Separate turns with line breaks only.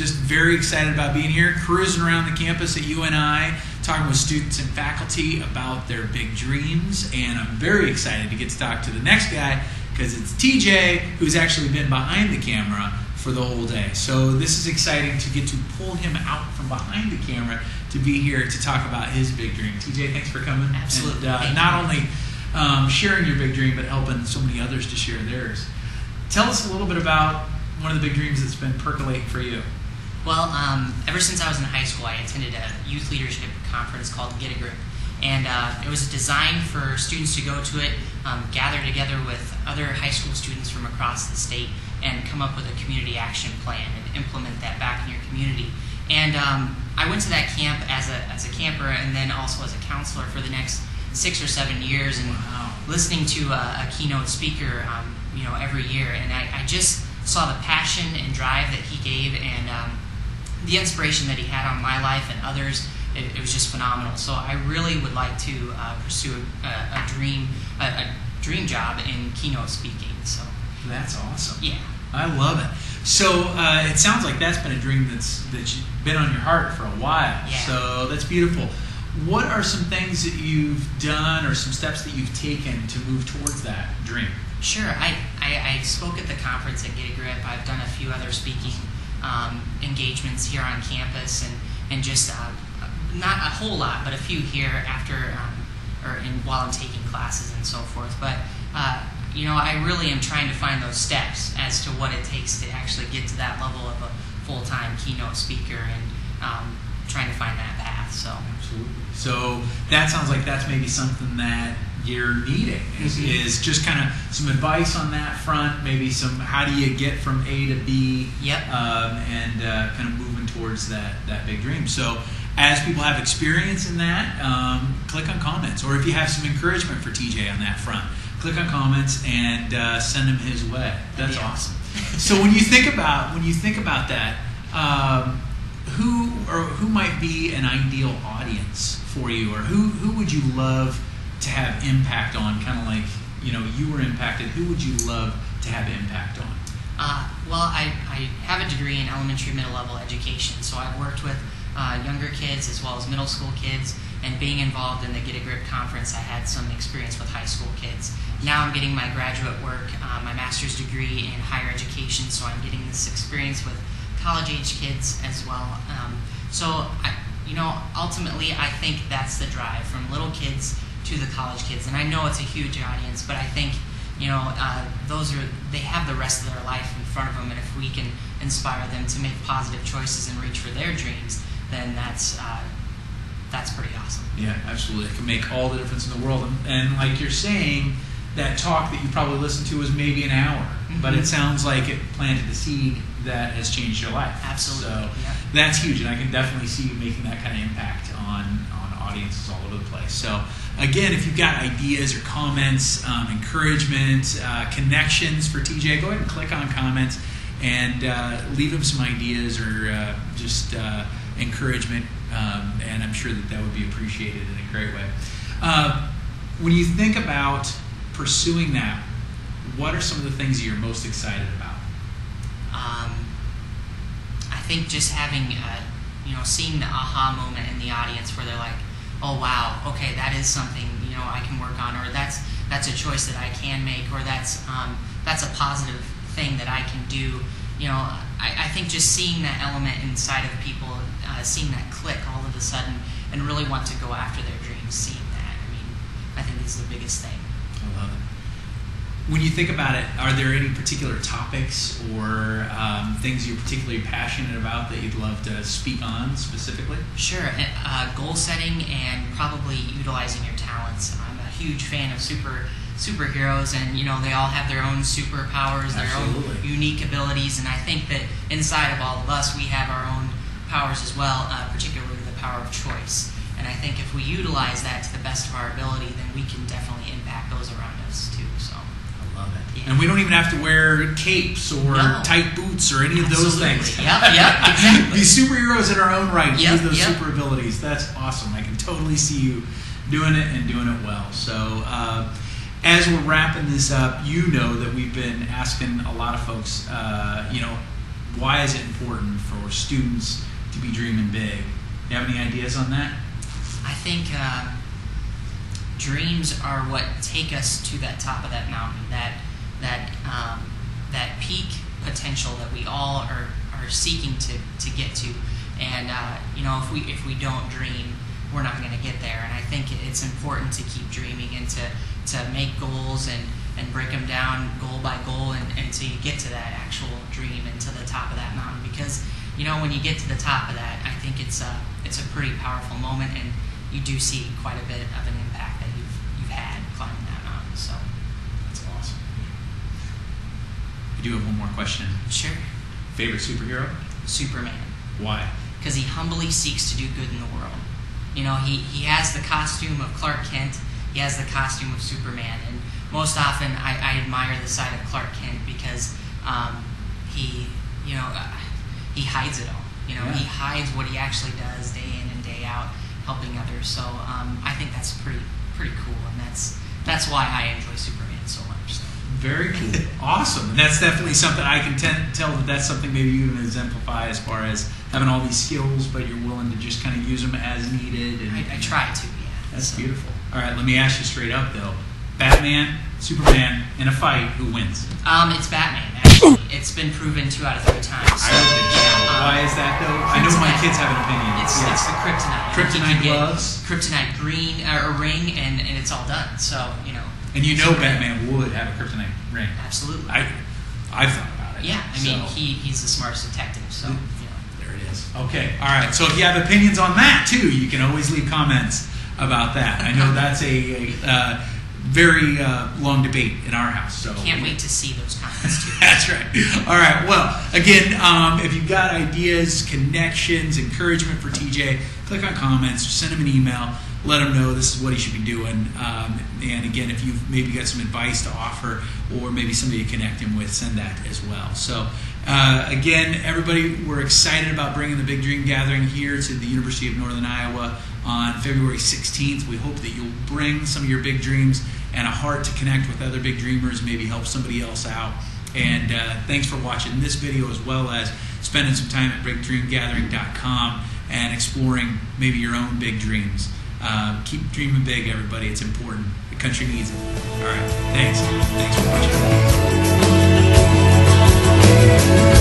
just very excited about being here, cruising around the campus at UNI, talking with students and faculty about their big dreams. And I'm very excited to get to talk to the next guy because it's TJ, who's actually been behind the camera for the whole day. So this is exciting to get to pull him out from behind the camera to be here to talk about his big dream. TJ, thanks for coming.
Absolutely.
And not only sharing your big dream, but helping so many others to share theirs. Tell us a little bit about one of the big dreams that's been percolating for you.
Well, ever since I was in high school, I attended a youth leadership conference called Get a Grip. And it was designed for students to go to it, gather together with other high school students from across the state, and come up with a community action plan and implement that back in your community. And I went to that camp as a camper and then also as a counselor for the next 6 or 7 years, and listening to a keynote speaker, every year. And I just saw the passion and drive that he gave, and the inspiration that he had on my life and others. It was just phenomenal. So I really would like to pursue a dream job in keynote speaking. So
that's awesome.
Yeah,
I love it. So it sounds like that's been a dream that's been on your heart for a while.
Yeah.
So that's beautiful. What are some things that you've done or some steps that you've taken to move towards that dream?
Sure. I spoke at the conference at Get a Grip. I've done a few other speaking engagements here on campus, and just not a whole lot, but a few here after while I'm taking classes and so forth. But I really am trying to find those steps as to what it takes to actually get to that level of a full-time keynote speaker, and trying to find that path. So
absolutely. So that sounds like that's maybe something that you're needing is just kind of some advice on that front, maybe some how do you get from A to B, and kind of moving towards that big dream. So as people have experience in that, click on comments, or if you have some encouragement for TJ on that front, click on comments and send him his way. That's awesome. So when you think about that, who might be an ideal audience for you, or who would you love to have impact on? Kind of like you were impacted. Who would you love to have impact on?
Well, I have a degree in elementary middle level education, so I've worked with younger kids as well as middle school kids, and being involved in the Get a Grip conference, I had some experience with high school kids. Now I'm getting my graduate work, my master's degree in higher education, so I'm getting this experience with college-age kids as well. So ultimately, I think that's the drive, from little kids to the college kids. And I know it's a huge audience, but I think they have the rest of their life in front of them, and if we can inspire them to make positive choices and reach for their dreams, then that's pretty awesome.
Yeah, absolutely. It can make all the difference in the world. And like you're saying, that talk that you probably listened to was maybe an hour, but it sounds like it planted a seed that has changed your life.
Absolutely.
So that's huge, and I can definitely see you making that kind of impact on audiences all over the place. So again, if you've got ideas or comments, encouragement, connections for TJ, go ahead and click on comments and leave him some ideas or just encouragement, and I'm sure that would be appreciated in a great way. When you think about pursuing that, what are some of the things that you're most excited about?
I think just having, seeing the aha moment in the audience where they're like, oh wow, okay, that is something I can work on, or that's a choice that I can make, or that's a positive thing that I can do. I think just seeing that element inside of people, seeing that click all of a sudden, and really want to go after their dreams, seeing that. I think is the biggest thing.
I love it. When you think about it, are there any particular topics or things you're particularly passionate about that you'd love to speak on specifically?
Sure. Goal setting and probably utilizing your talents. I'm a huge fan of superheroes, and they all have their own superpowers, their own unique abilities, and I think that inside of all of us we have our own powers as well, particularly the power of choice. And I think if we utilize that to the best of our ability, then we can definitely impact those around us too. So
I love it.
Yeah.
And we don't even have to wear capes or tight boots or any of those things.
Yep, exactly.
Be superheroes in our own right. Use those super abilities. That's awesome. I can totally see you doing it and doing it well. So as we're wrapping this up, that we've been asking a lot of folks, Why is it important for students to be dreaming big? You have any ideas on that?
I think dreams are what take us to that top of that mountain, that peak potential that we all are seeking to get to. And if we don't dream, we're not going to get there. And I think it's important to keep dreaming and to make goals and break them down goal by goal until you get to that actual dream and to the top of that mountain. Because when you get to the top of that, I think it's a pretty powerful moment, and you do see quite a bit of an impact that you've had climbing that mountain. So
that's awesome. I do have one more question.
Sure.
Favorite superhero?
Superman.
Why?
Because he humbly seeks to do good in the world. He has the costume of Clark Kent. He has the costume of Superman, and most often I admire the side of Clark Kent because he hides it all.
Yeah.
He hides what he actually does day in and day out, helping others. So I think that's pretty cool, and that's why I enjoy Superman so much. So.
Very cool. Awesome. And that's definitely something I can tell that's something maybe you can exemplify as far as having all these skills, but you're willing to just kind of use them as needed. And
I try to, yeah.
That's beautiful. All right, let me ask you straight up, though. Batman, Superman, in a fight, who wins?
It's Batman, actually. It's been proven 2 out of 3 times.
I don't think so. Why is that, though? I know my kids have an opinion.
It's the kryptonite.
Kryptonite gloves?
Kryptonite green ring, and it's all done. So,
And Batman would have a kryptonite ring.
Absolutely.
I've thought about it.
Yeah, he's the smartest detective, so,
There it is. Okay, all right. So if you have opinions on that, too, you can always leave comments about that. I know that's a very long debate in our house. So
can't wait to see those comments, too.
That's right. All right. Well, again, if you've got ideas, connections, encouragement for TJ, click on comments, send him an email. Let him know this is what he should be doing. And again, if you've maybe got some advice to offer or maybe somebody to connect him with, send that as well. So again, everybody, we're excited about bringing the Big Dream Gathering here to the University of Northern Iowa on February 16th. We hope that you'll bring some of your big dreams and a heart to connect with other big dreamers, maybe help somebody else out. And thanks for watching this video, as well as spending some time at bigdreamgathering.com and exploring maybe your own big dreams. Keep dreaming big, everybody. It's important. The country needs it. All right. Thanks. Thanks for watching.